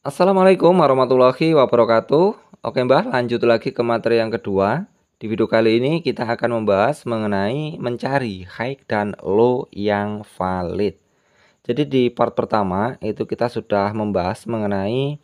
Assalamualaikum warahmatullahi wabarakatuh. Oke Mbah, lanjut lagi ke materi yang kedua. Di video kali ini kita akan membahas mengenai mencari high dan low yang valid. Jadi di part pertama itu kita sudah membahas mengenai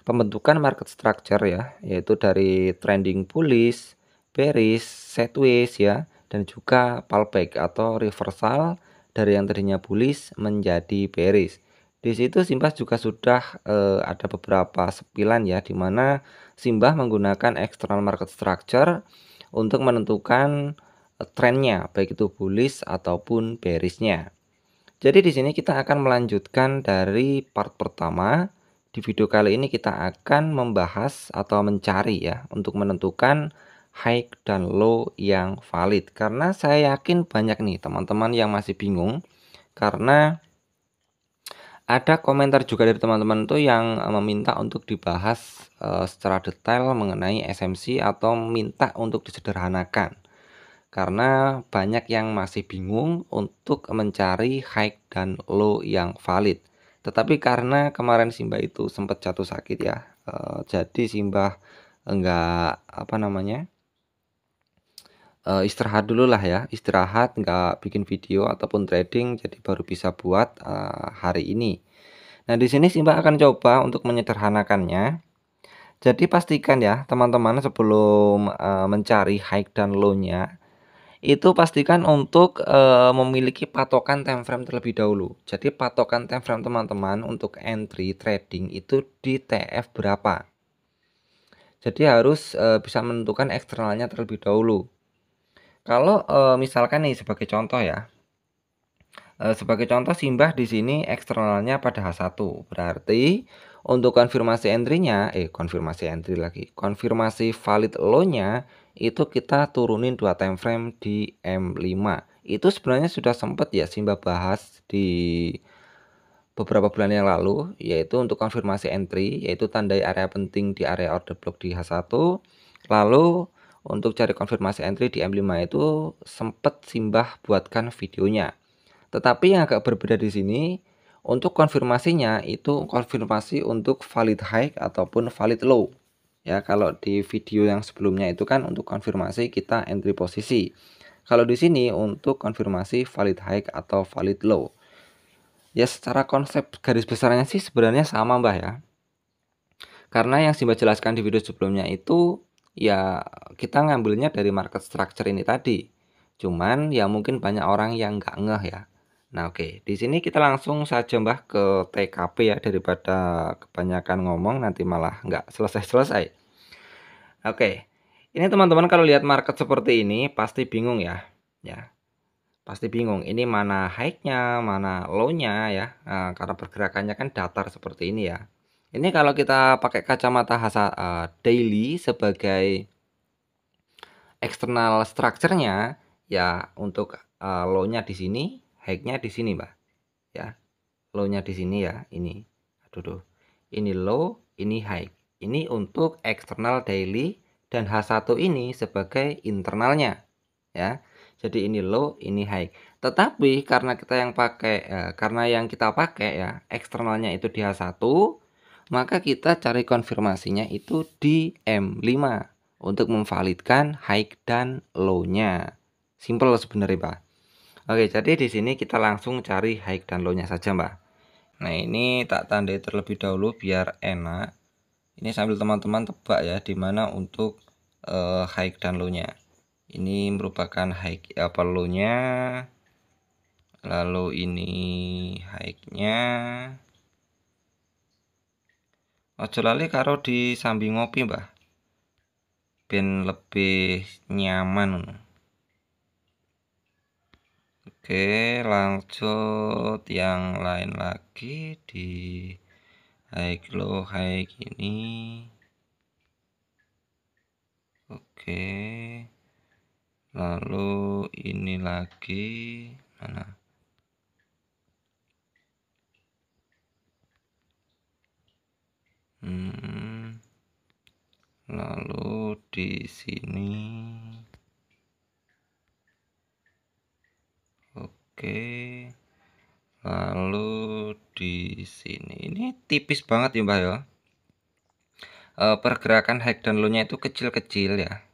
pembentukan market structure ya, yaitu dari trending bullish, bearish, sideways ya, dan juga pullback atau reversal dari yang tadinya bullish menjadi bearish. Di situ Simbah juga sudah ada beberapa sepilan ya, di mana Simbah menggunakan external market structure untuk menentukan trennya, baik itu bullish ataupun bearishnya. Jadi di sini kita akan melanjutkan dari part pertama. Di video kali ini kita akan membahas atau mencari ya untuk menentukan high dan low yang valid. Karena saya yakin banyak nih teman-teman yang masih bingung karena ada komentar juga dari teman-teman tuh yang meminta untuk dibahas secara detail mengenai SMC atau minta untuk disederhanakan. Karena banyak yang masih bingung untuk mencari high dan low yang valid. Tetapi karena kemarin Simbah itu sempat jatuh sakit ya, jadi Simbah enggak apa namanya istirahat dulu lah ya, istirahat nggak bikin video ataupun trading, jadi baru bisa buat hari ini. Nah di sini Simbah akan coba untuk menyederhanakannya. Jadi pastikan ya teman-teman sebelum mencari high dan low-nya itu pastikan untuk memiliki patokan time frame terlebih dahulu. Jadi patokan time frame teman-teman untuk entry trading itu di TF berapa. Jadi harus bisa menentukan eksternalnya terlebih dahulu. Kalau misalkan nih sebagai contoh ya. Sebagai contoh Simbah di sini eksternalnya pada H1. Berarti untuk konfirmasi entry-nya, konfirmasi entry lagi. Konfirmasi valid low-nya itu kita turunin 2 time frame di M5. Itu sebenarnya sudah sempat ya Simbah bahas di beberapa bulan yang lalu, yaitu untuk konfirmasi entry, yaitu tandai area penting di area order block di H1. Lalu untuk cari konfirmasi entry di M5 itu sempat Simbah buatkan videonya. Tetapi yang agak berbeda di sini, untuk konfirmasinya itu konfirmasi untuk valid high ataupun valid low. Ya, kalau di video yang sebelumnya itu kan untuk konfirmasi kita entry posisi. Kalau di sini untuk konfirmasi valid high atau valid low. Ya, secara konsep garis besarnya sih sebenarnya sama, Mbah ya. Karena yang Simba jelaskan di video sebelumnya itu ya kita ngambilnya dari market structure ini tadi. Cuman ya mungkin banyak orang yang nggak ngeh ya. Nah oke, di sini kita langsung saja Mbah ke TKP ya daripada kebanyakan ngomong nanti malah nggak selesai-selesai. Oke, ini teman-teman kalau lihat market seperti ini pasti bingung ya. Ya, pasti bingung. Ini mana high-nya, mana low-nya ya. Nah, karena pergerakannya kan datar seperti ini ya. Ini kalau kita pakai kacamata daily sebagai external structure-nya ya untuk low-nya di sini, high-nya di sini, Mbak. Ya. Low-nya di sini ya, ini. Aduh tuh. Ini low, ini high. Ini untuk external daily dan H1 ini sebagai internalnya, ya. Jadi ini low, ini high. Tetapi karena yang kita pakai ya, eksternalnya itu di H1, maka kita cari konfirmasinya itu di M5 untuk memvalidkan high dan low-nya. Simple sebenarnya, Pak. Oke, jadi di sini kita langsung cari high dan low-nya saja, Mbak. Nah, ini tak tandai terlebih dahulu biar enak. Ini sambil teman-teman tebak ya, dimana untuk high dan low-nya. Ini merupakan high apa low-nya. Lalu ini high-nya. Ojo lali karo di sambil ngopi, Mbah. Ben lebih nyaman. Oke, lanjut yang lain lagi di high low high gini. Oke. Lalu ini lagi mana? Lalu di sini. Oke. Lalu di sini. Ini tipis banget ya, Mbak ya. pergerakan high dan low-nya itu kecil-kecil ya.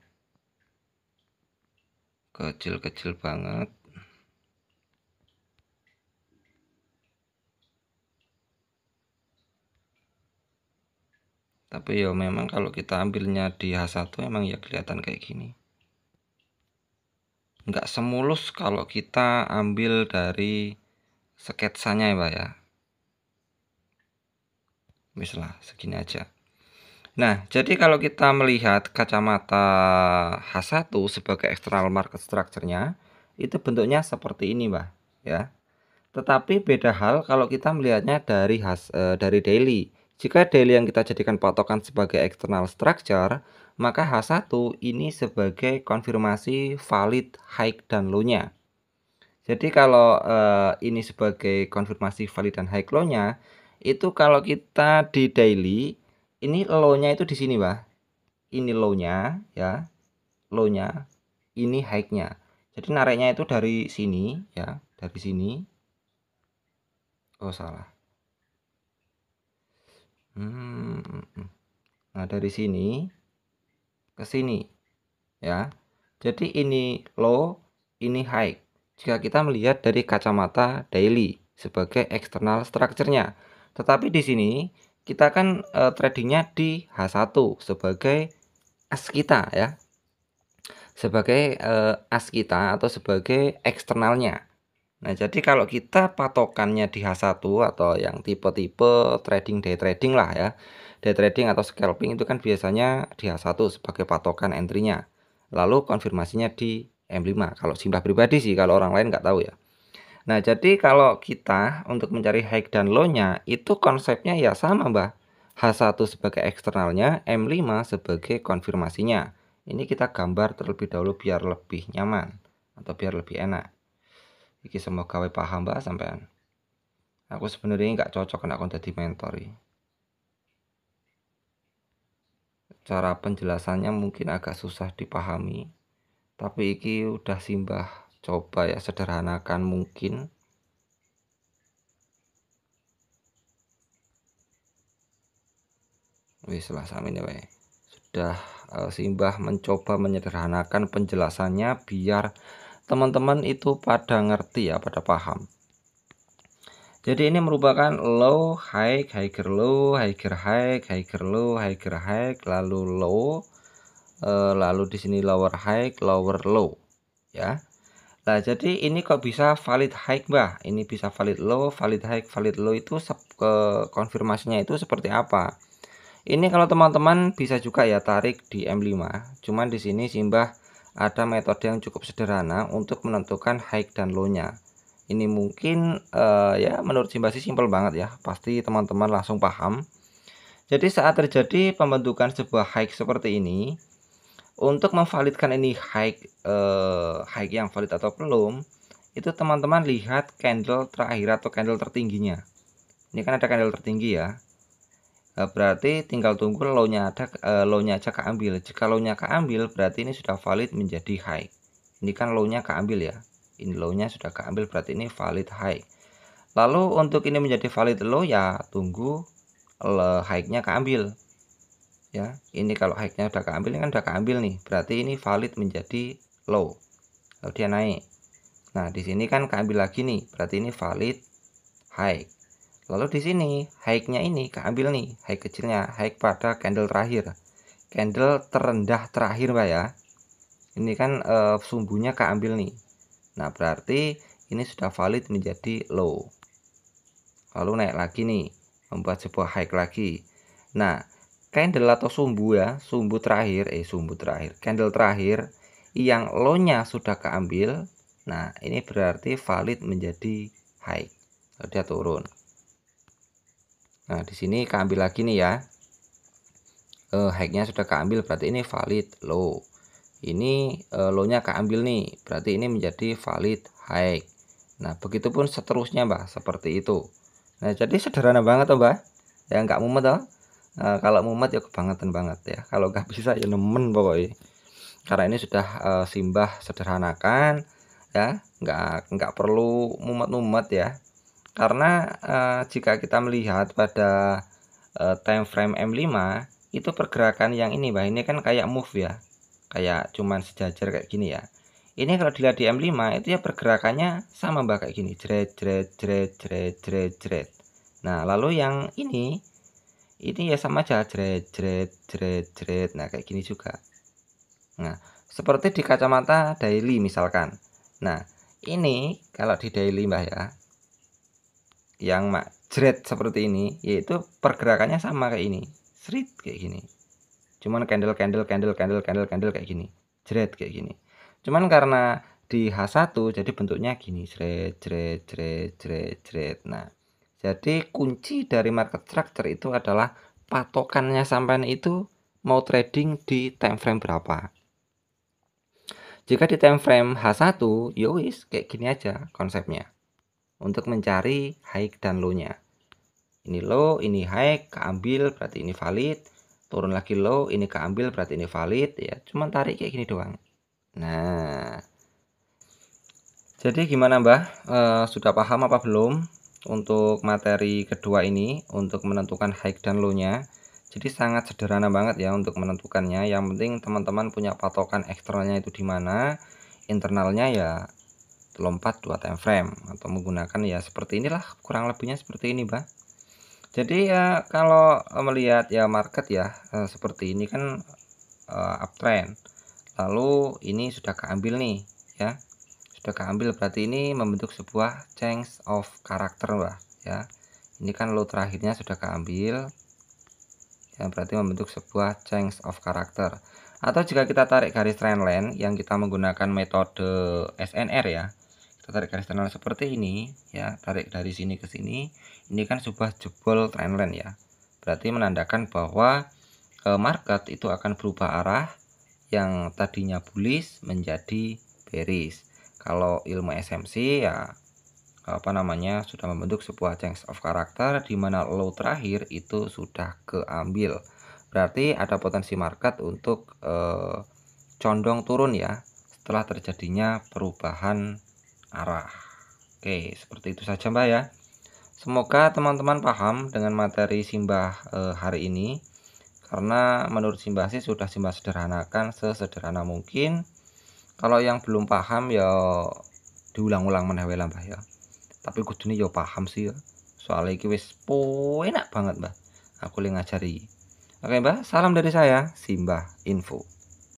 Kecil-kecil banget. Tapi ya memang kalau kita ambilnya di H1 emang ya kelihatan kayak gini. Nggak semulus kalau kita ambil dari sketsanya ya Pak ya. Mislah segini aja. Nah, jadi kalau kita melihat kacamata H1 sebagai external market structure-nya, itu bentuknya seperti ini, Mbak, ya. Tetapi beda hal kalau kita melihatnya dari daily. Jika daily yang kita jadikan patokan sebagai external structure, maka H1 ini sebagai konfirmasi valid high dan low-nya. Jadi kalau ini sebagai konfirmasi valid dan high low-nya, itu kalau kita di daily, ini low-nya itu di sini, Mbak. Ini low-nya ya, low-nya, ini high-nya. Jadi nariknya itu dari sini ya, dari sini. Oh, salah. Nah, dari sini ke sini ya. Jadi ini low, ini high. Jika kita melihat dari kacamata daily sebagai external structure-nya. Tetapi di sini kita kan tradingnya di H1 sebagai as kita ya. Sebagai as kita atau sebagai eksternalnya. Nah, jadi kalau kita patokannya di H1 atau yang tipe-tipe trading day trading lah ya. Day trading atau scalping itu kan biasanya di H1 sebagai patokan entry-nya. Lalu konfirmasinya di M5. Kalau Simbah pribadi sih, kalau orang lain nggak tahu ya. Nah, jadi kalau kita untuk mencari high dan low-nya itu konsepnya ya sama, Mbah. H1 sebagai eksternalnya, M5 sebagai konfirmasinya. Ini kita gambar terlebih dahulu biar lebih nyaman atau biar lebih enak. Iki semoga paham Mbak sampean. Aku sebenarnya nggak cocok nek kon dadi mentor iki. Cara penjelasannya mungkin agak susah dipahami, tapi iki udah Simbah coba ya sederhanakan mungkin. Wis lah samene wae. Sudah Simbah mencoba menyederhanakan penjelasannya biar teman-teman itu pada ngerti ya, pada paham. Jadi ini merupakan low, high, higher low, higher high, higher low, higher high, lalu low, lalu di sini lower high, lower low, ya. Nah, jadi ini kok bisa valid high, Mbah? Ini bisa valid low, valid high, valid low itu konfirmasinya itu seperti apa? Ini kalau teman-teman bisa juga ya tarik di M5. Cuman di sini Simbah ada metode yang cukup sederhana untuk menentukan high dan low-nya. Ini mungkin ya menurut Simbah sih simpel banget ya. Pasti teman-teman langsung paham. Jadi saat terjadi pembentukan sebuah high seperti ini, untuk memvalidkan ini high yang valid atau belum, itu teman-teman lihat candle terakhir atau candle tertingginya. Ini kan ada candle tertinggi ya. Berarti tinggal tunggu low-nya aja keambil. Jika low-nya keambil, berarti ini sudah valid menjadi high. Ini kan low-nya keambil ya. Ini low-nya sudah keambil, berarti ini valid high. Lalu untuk ini menjadi valid low ya tunggu high-nya keambil. Ya, ini kalau high-nya udah keambil, ini kan udah keambil nih. Berarti ini valid menjadi low. Lalu dia naik. Nah, di sini kan keambil lagi nih. Berarti ini valid high. Lalu di sini high-nya ini keambil nih, high kecilnya, high pada candle terakhir. Candle terendah terakhir, Mbak ya. Ini kan sumbunya keambil nih. Nah, berarti ini sudah valid menjadi low. Lalu naik lagi nih, membuat sebuah high lagi. Nah, candle atau sumbu ya, sumbu terakhir, candle terakhir yang low-nya sudah keambil. Nah, ini berarti valid menjadi high. Lalu dia turun. Nah, di sini keambil lagi nih ya. High-nya sudah keambil, berarti ini valid low. Ini low-nya keambil nih, berarti ini menjadi valid high. Nah, begitupun seterusnya, Mbak, seperti itu. Nah, jadi sederhana banget toh, Mbak. Ya nggak mumet toh. Kalau mumet ya kebangetan banget ya. Kalau nggak bisa ya nemen pokoknya. Karena ini sudah Simbah sederhanakan ya, nggak perlu mumet-mumet ya. Karena jika kita melihat pada time frame M5 itu pergerakan yang ini Mbah, ini kan kayak move ya, kayak cuman sejajar kayak gini ya. Ini kalau dilihat di M5 itu ya pergerakannya sama Mbah kayak gini, jret jret jret jret jret jret. Nah, lalu yang ini ya sama aja, jret jret jret jret. Nah, kayak gini juga. Nah, seperti di kacamata daily misalkan. Nah, ini kalau di daily Mbah ya, yang jret seperti ini, yaitu pergerakannya sama kayak ini, srit kayak gini. Cuman candle candle candle candle candle candle kayak gini, jret kayak gini. Cuman karena di H1 jadi bentuknya gini, jret jret jret jret jret. Nah, jadi kunci dari market structure itu adalah patokannya sampean itu mau trading di time frame berapa. Jika di time frame H1, ya wis kayak gini aja konsepnya. Untuk mencari high dan low-nya. Ini low, ini high, keambil berarti ini valid. Turun lagi low, ini keambil berarti ini valid ya. Cuman tarik kayak gini doang. Nah, jadi gimana Mbah? Sudah paham apa belum untuk materi kedua ini untuk menentukan high dan low-nya? Jadi sangat sederhana banget ya untuk menentukannya. Yang penting teman-teman punya patokan eksternalnya itu di mana, internalnya ya lompat 2 time frame atau menggunakan ya seperti inilah, kurang lebihnya seperti ini Mbah. Jadi ya kalau melihat ya market ya seperti ini kan uptrend. Lalu ini sudah keambil nih ya. Sudah keambil berarti ini membentuk sebuah change of character Mbah ya. Ini kan low terakhirnya sudah keambil. Ya, berarti membentuk sebuah change of character. Atau jika kita tarik garis trendline yang kita menggunakan metode SNR ya. Kita tarik garis trendline seperti ini ya, tarik dari sini ke sini. Ini kan sebuah jebol trendline ya. Berarti menandakan bahwa market itu akan berubah arah yang tadinya bullish menjadi bearish. Kalau ilmu SMC ya sudah membentuk sebuah change of character di mana low terakhir itu sudah keambil. Berarti ada potensi market untuk condong turun ya setelah terjadinya perubahan arah. Oke, seperti itu saja Mbak ya. Semoga teman-teman paham dengan materi Simbah hari ini. Karena menurut Simbah sih sudah Simbah sederhanakan sesederhana mungkin. Kalau yang belum paham ya diulang-ulang meneh lah Mbah ya. Tapi kudune yo paham sih ya. Soalnya iki wis enak banget, Mbah. Aku li ngajari. Oke, Mbah, salam dari saya, Simbah Info.